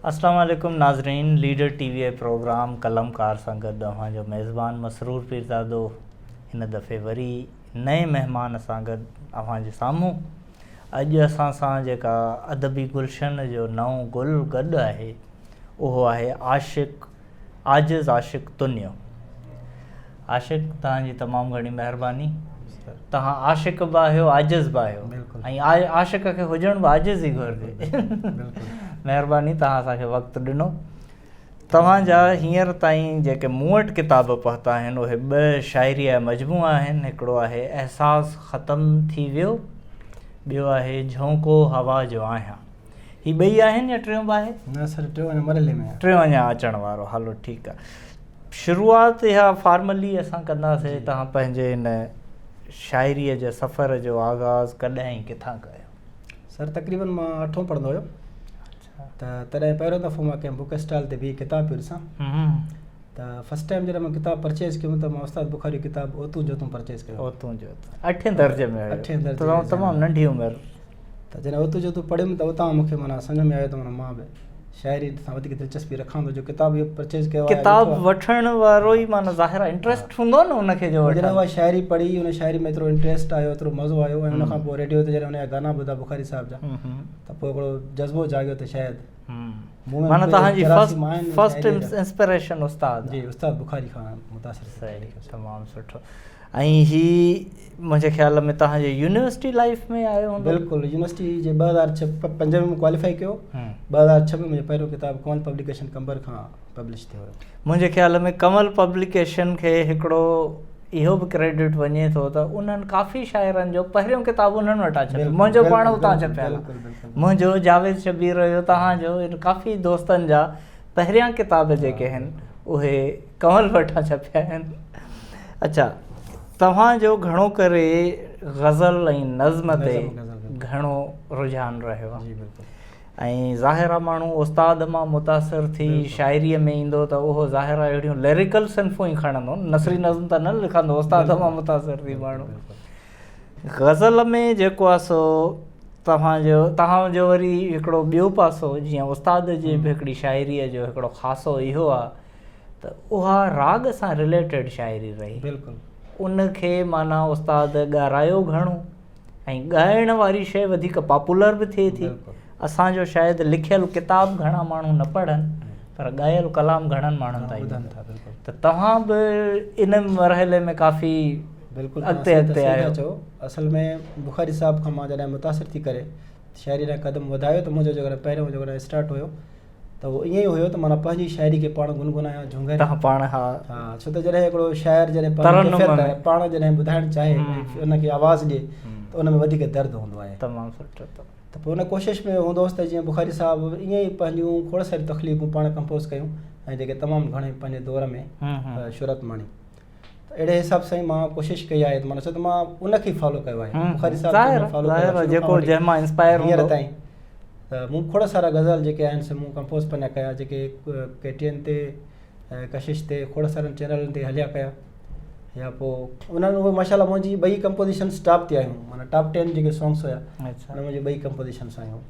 अस्सलाम वालेकुम नाज़रीन, लीडर टीवी प्रोग्राम कलमकार सां गॾु तव्हांजो मेज़बान मसरूर पीरज़ादो हिन दफ़े वरी नए महिमान सां गॾु तव्हांजे साम्हूं। अॼु असां सां जेका अदबी गुलशन जो नओं गुल गॾु आहे उहो आहे आजिज़ आशिक़ तुन्यो। आशिक़, तव्हांजी तमामु घणी महिरबानी। तव्हां आशिक़ बि आहियो, आजिज़ बि आहियो, ऐं आशिक़ खे हुजण बि आजिज़ ई घुरिजे। महिरबानी, तव्हां असांखे वक़्तु ॾिनो। तव्हांजा हींअर ताईं जेके मूं वटि किताब पहुता आहिनि उहे 2 शाइरी जा मजमूआ आहिनि। हिकिड़ो आहे एहसास ख़तमु थी वियो, ॿियो आहे झोंको हवा जो आहियां। ही ॿई आहिनि या टियों बि आहे? न सर, टियों अञा अचण वारो। हलो ठीकु आहे। शुरूआति इहा फॉर्मली असां कंदासीं। तव्हां पंहिंजे हिन शाइरीअ जे सफ़र जो आगाज़ कॾहिं ऐं किथां कयो? सर, तक़रीबन मां 8हों पढ़ंदो हुयो त तॾहिं पहिरियों दफ़ो मां कंहिं बुक स्टॉल ते बि किताब पियो ॾिसां त फस्ट टाइम जॾहिं मां किताब परचेज़ कयो त मां उस्ताद बुखारी किताब ओतूं जोतूं परचेज़ कयो। ओतूं जोतूं 8हें दर्जे में? 8हें दर्जे, तमामु नंढी उमिरि। त जॾहिं ओतूं जोतूं पढ़ियुमि त उतां मूंखे माना सम्झ में आयो त माना मां बि शाइरी सां वधीक दिलचस्पी रखां थो। जो किताब इहो परचेज़ कयो आहे, किताब वठण वारो ई माना ज़ाहिर आहे इंट्रस्ट हूंदो न उनखे। जो जॾहिं उहा शाइरी पढ़ी, उन शाइरी में एतिरो इंट्रस्ट आयो, एतिरो मज़ो आयो, ऐं उनखां पोइ रेडियो ते जॾहिं उनजा गाना ॿुधा बुखारी साहिब जा त पोइ हिकिड़ो जज़्बो जाॻियो त शायदि माना तव्हांजी फर्स्ट इंस्पिरेशन उस्ताद? जी, उस्ताद बुखारी खां मुतासिर। सही, तमामु सुठो। ऐं ही मुंहिंजे ख़्याल में तव्हांजे यूनिवर्सिटी लाइफ में आयो हूंदो? बिल्कुलु, यूनिवर्सिटी जे 2005 में क्वालिफाई कयो। 2006 में मुंहिंजो पहिरियों किताब कमल पब्लिकेशन कंबर खां पब्लिश थियो हुयो। मुंहिंजे ख़्याल में कमल पब्लिकेशन खे हिकिड़ो इहो बि क्रेडिट वञे थो त उन्हनि काफ़ी शाइरनि जो पहिरियों किताब उन्हनि वटां छपियो। मुंहिंजो पाण उतां छपियल, मुंहिंजो जावेद शबीर हुयो, तव्हांजो काफ़ी दोस्तनि जा पहिरियां किताब जेके आहिनि उहे कमल वटां छपिया आहिनि। अच्छा, तव्हांजो घणो करे ग़ज़ल ऐं नज़्म ते घणो रुझान रहियो आहे? ऐं ज़ाहिर आहे माण्हू उस्ताद मां मुतासिर थी शाइरीअ में ईंदो त उहो ज़ाहिर आहे अहिड़ियूं लिरिकल सिन्फ़ूं ई खणंदो, नसरी नज़्म त न लिखंदो उस्ताद मां मुतासिर थी माण्हू। ग़ज़ल में जेको आहे सो तव्हांजो वरी हिकिड़ो ॿियो पासो, जीअं उस्ताद जी बि हिकिड़ी शाइरीअ जो हिकिड़ो ख़ासो इहो आहे त उहा राग सां रिलेटेड शाइरी रही। बिल्कुलु, उनखे माना उस्ताद ॻारायो घणो, ऐं ॻाइण वारी शइ वधीक पॉपुलर बि थिए थी। असांजो शायदि लिखियलु किताब घणा माण्हू न पढ़नि पर ॻायल कलाम घणनि माण्हुनि ताईं ॿुधनि था। त तव्हां बि इन मरहले में काफ़ी अॻिते आहियो। असल में बुखारी साहिब खां मां जॾहिं मुतासिर थी करे शाइरी जा क़दम वधायो त मुंहिंजो जेकॾहिं पहिरियों जेकॾहिं स्टार्ट हुयो त उहो ईअं ई हुयो त माना पंहिंजी शाइरी खे पाण गुनगुनायां, झुंगाए पाण। हा, छो त जॾहिं हिकिड़ो शाइर जॾहिं पाण जॾहिं ॿुधाइणु चाहे उनखे आवाज़ु ॾिए त उन में वधीक दर्द हूंदो आहे। तमामु सुठो। त पोइ उन कोशिशि में हूंदो हुउसि त जीअं बुखारी साहिबु ईअं ई पंहिंजूं खोड़ सारी तख़लीक़ूं पाण कंपोज़ कयूं ऐं जेके तमामु घणे पंहिंजे दौर में शोहरत माणी। त अहिड़े हिसाब सां ई मां कोशिशि कई आहे त माना छो त मां उनखे ई फॉलो कयो आहे, बुखारी साहिब फॉलो हींअर ताईं। त मूं खोड़ सारा ग़ज़ल जेके आहिनि से मूं कंपोज़ पंहिंजा कया, जेके KTN ते कशिश ते खोड़ सारनि चैनलनि ते हलिया कया, या पोइ उन्हनि उहे माशाल्लाह मुंहिंजी 2 कंपोज़िशन्स टॉप ते आहियूं, माना टॉप 10 जेके सॉन्ग्स हुया उन मुंहिंजी 2 कंपोज़िशन्स आहियूं।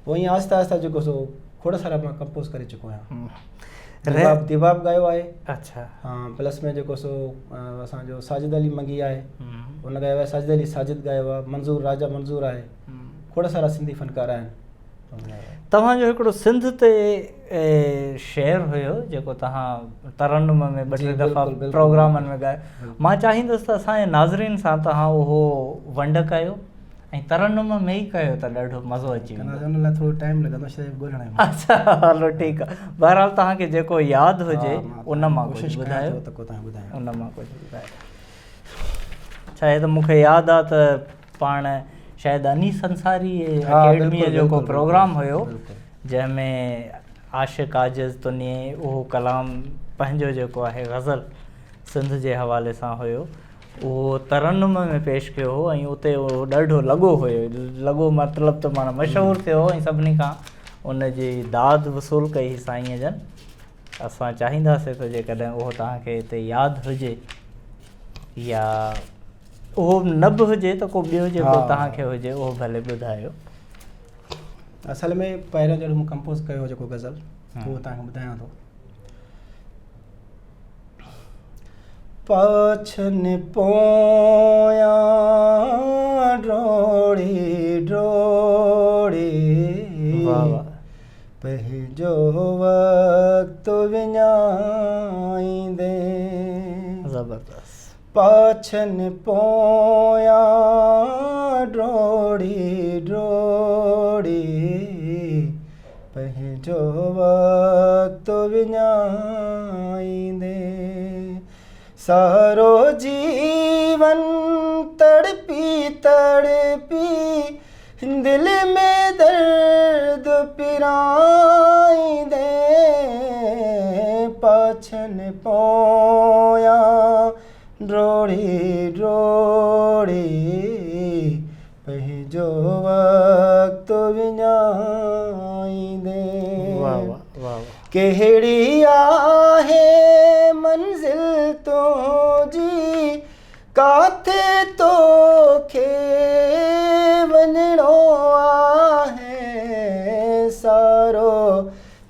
पोइ ईअं आहिस्ता आहिस्ता जेको सो खोड़ सारा मां कंपोज़ करे चुको आहियां। दिबाब ॻायो आहे। अच्छा, हा, प्लस में जेको सो असांजो साजिद अली मंगी आहे, उन ॻायो आहे। साजिद अली साजिद ॻायो आहे। मंज़ूर राजा मंज़ूर आहे। खोड़ सारा सिंधी फ़नकार आहिनि। तव्हांजो हिकिड़ो सिंध ते शेर हुयो जेको तव्हां तरन्नुम में 2-3 दफ़ा प्रोग्रामनि में ॻायो। मां चाहींदुसि त असांजे नाज़रीन सां तव्हां उहो वंड कयो ऐं तरन्नुम में ई कयो त ॾाढो मज़ो अची वेंदो। थोरो टाइम लॻंदो। अच्छा, हलो ठीकु आहे। बहरहाल तव्हांखे जेको यादि हुजे उन मां कुझु ॿुधायो। उन मां कुझु ॿुधायो। शायदि मूंखे यादि आहे त पाण शायदि अनीस अंसारी अकेडमीअ जो को प्रोग्राम हुयो जंहिंमें आशिक़ आजिज़ तुन्ये उहो कलाम पंहिंजो जेको आहे ग़ज़ल सिंध जे हवाले सां हुयो, उहो तरन्नुम में पेश कयो हो ऐं उते उहो ॾाढो लॻो मतिलबु त माना मशहूरु थियो ऐं सभिनी खां उन जी दाद वसूल कई साईंअ जन। असां चाहींदासीं त जेकॾहिं उहो तव्हांखे हिते यादि हुजे या उहो न बि हुजे त को ॿियो जेको तव्हांखे हुजे उहो भले ॿुधायो। असल में पहिरियों जॾहिं मूं कंपोज़ कयो जेको ग़ज़ल वो तव्हांखे ॿुधायां थो। पाछन पोयां ड्रोड़ी ड्रोड़ी पंहिंजो वक़्तु विञाईंदे। ज़बरदस्त। पाछन पोयां ड्रोड़ी ड्रोड़ी पंहिंजो वक़्तु विञाईंदे। सारो जीवन तड़पी तड़पी दिल में दर्द पिराईंदे। पाछन पोयां ड्रोड़ी ड्रोड़ी पंहिंजो वक़्तु विञाईंदे। कहिड़ी आहे मंज़िल तुंहिंजी काथे तोखे वञिणो आहे। सारो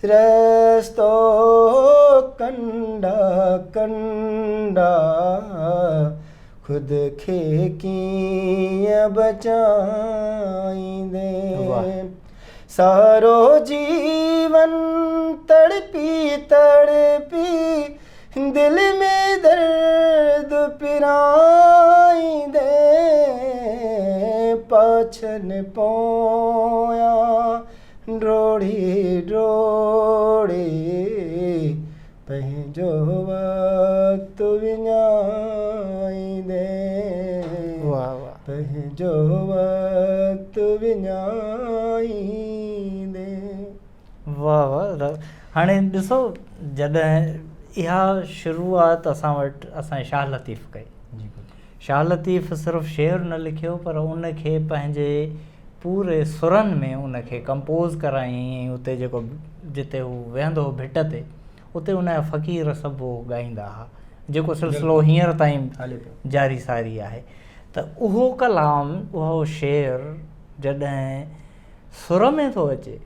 रस्तो कंडा कंडा खुद खे कीअं बचाईंदे। सारो जीवन तड़पी तड़पी दिल में दर्द पिराईंदे। पाछन पोयां ड्रोड़ी ड्रोड़ी पंहिंजो वक़्तु विञाईंदे। पंहिंजो वक़्तु विञाईंदे। वाह वाह। हाणे ॾिसो, जॾहिं इहा शुरूआत असां वटि असांजे शाह लतीफ़ कई। शाह लतीफ़ सिर्फ़ु शेर न लिखियो, पर उनखे पंहिंजे पूरे सुरनि में उनखे कंपोज़ कराईं। उते जेको जिते हू वेहंदो हो भिट ते, उते उनजा फ़क़ीर सभु ॻाईंदा हुआ, जेको सिलसिलो हींअर ताईं जारी सारी आहे। त उहो कलाम, उहो शेर जॾहिं सुर में थो अचे,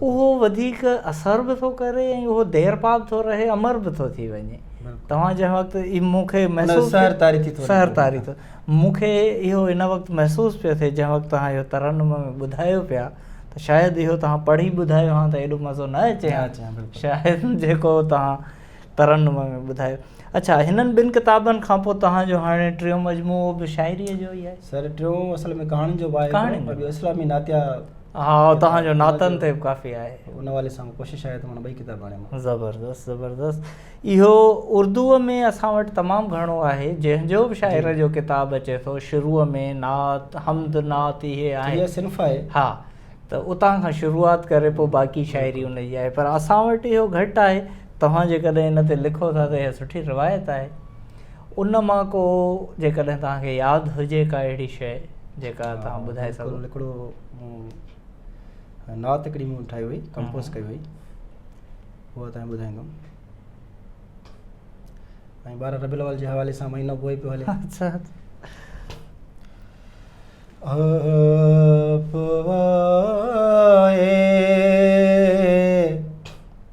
उहो वधीक असर बि थो करे ऐं उहो देर पाप थो रहे, अमर बि थो थी वञे। तव्हां जंहिं वक़्तु मूंखे महसूसु सहरतारी थो, मूंखे इहो इन वक़्तु महसूसु पियो थिए जंहिं वक़्तु तव्हां इहो तरन्नुम में ॿुधायो पिया, त शायदि इहो तव्हां पढ़ी ॿुधायो हा त एॾो मज़ो न अचे हा शायदि जेको तव्हां तरन्नुम में ॿुधायो। अच्छा, हिननि ॿिनि किताबनि खां पोइ तव्हांजो हाणे टियों मजमूओ बि शाइरीअ जो ई आहे? सर, टियों असल में कहाणी जो आहे, ॿियो इस्लामी नातिया। हा, तव्हांजो नातनि ते बि काफ़ी आहे, उन वाले सां कोशिशि आहे त मां ॿई किताब आणियां। ज़बरदस्त ज़बरदस्त। इहो उर्दूअ में असां वटि तमामु घणो आहे, जंहिंजो बि शाइर जो किताबु अचे थो शुरूअ में नात, हमद नात इहे आहे, सिन्फ़ आहे। हा, त उतां खां शुरूआत करे पोइ बाक़ी शाइरी उनजी आहे, पर असां वटि इहो घटि आहे। तव्हां जेकॾहिं इन ते लिखो था त इहा सुठी रिवायत आहे। उन मां को जेकॾहिं तव्हांखे यादि हुजे का अहिड़ी शइ जेका तव्हां ॿुधाए सघो। हिकिड़ो नात हिकिड़ी मूं ठाही हुई, कंपोज़ कई हुई, उहा तव्हांखे ॿुधाईंदुमि। ऐं 12 रबीउल अव्वल जे हवाले सां महीनो पोइ पियो हले। अच्छा।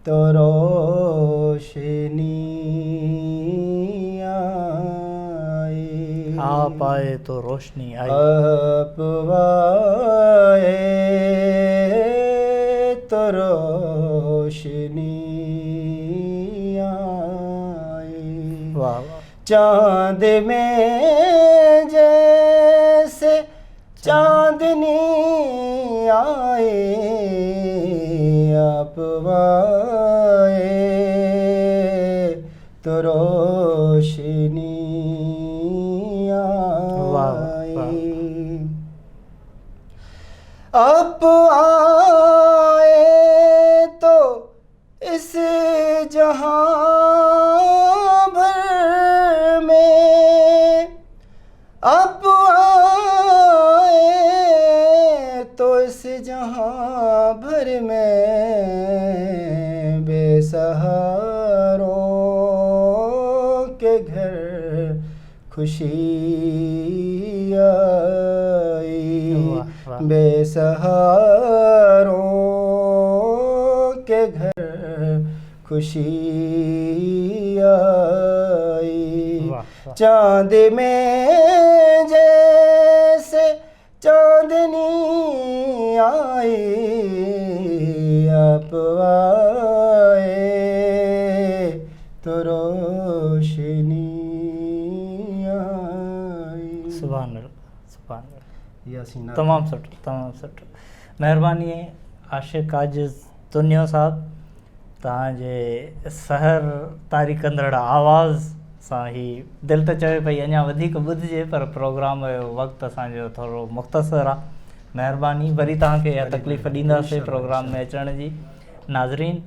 तो रोशनी आई, आप आए तो रोशनी आई, आप आए तो रोशनी आई। वाह। चाँद में जैसे चांदनी आए, आप आए तो रोशनी आई। आप आए तो इस जहां भर में, आप आए तो इस जहां भर में बेसहारों के घर खुशी आई, बेसहारों के घर खुशी आई। चांद में जैसे चांदनी आई, आप आए तो रोशनी आई। सुभान अल्लाह, सुभान अल्लाह। यासीन तमामु सुठो, तमामु सुठो। महिरबानी आशिक़ आजिज़ दुनिया साहब, तव्हांजे सहर तारी कंदड़ आवाज़ सां ही दिलि त चवे पई अञा वधीक ॿुधिजे, पर प्रोग्राम जो वक़्तु असांजो थोरो मुख़्तसर आहे। महिरबानी, वरी तव्हांखे इहा तकलीफ़ ॾींदासीं प्रोग्राम में अचण जी। नाज़रीन,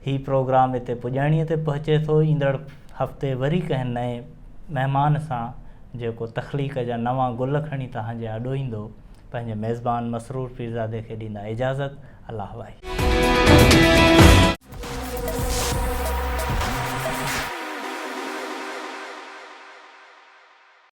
ही प्रोग्राम हिते पुॼाणीअ ते पहुचे थो। ईंदड़ हफ़्ते वरी कंहिं नए महिमान सां जेको तख़लीक़ जा नवां गुल खणी तव्हांजे आॾो ईंदो, पंहिंजे मेज़बान मसरूर पीरज़ादे खे ॾींदा इजाज़त। अल्लाह वाहे।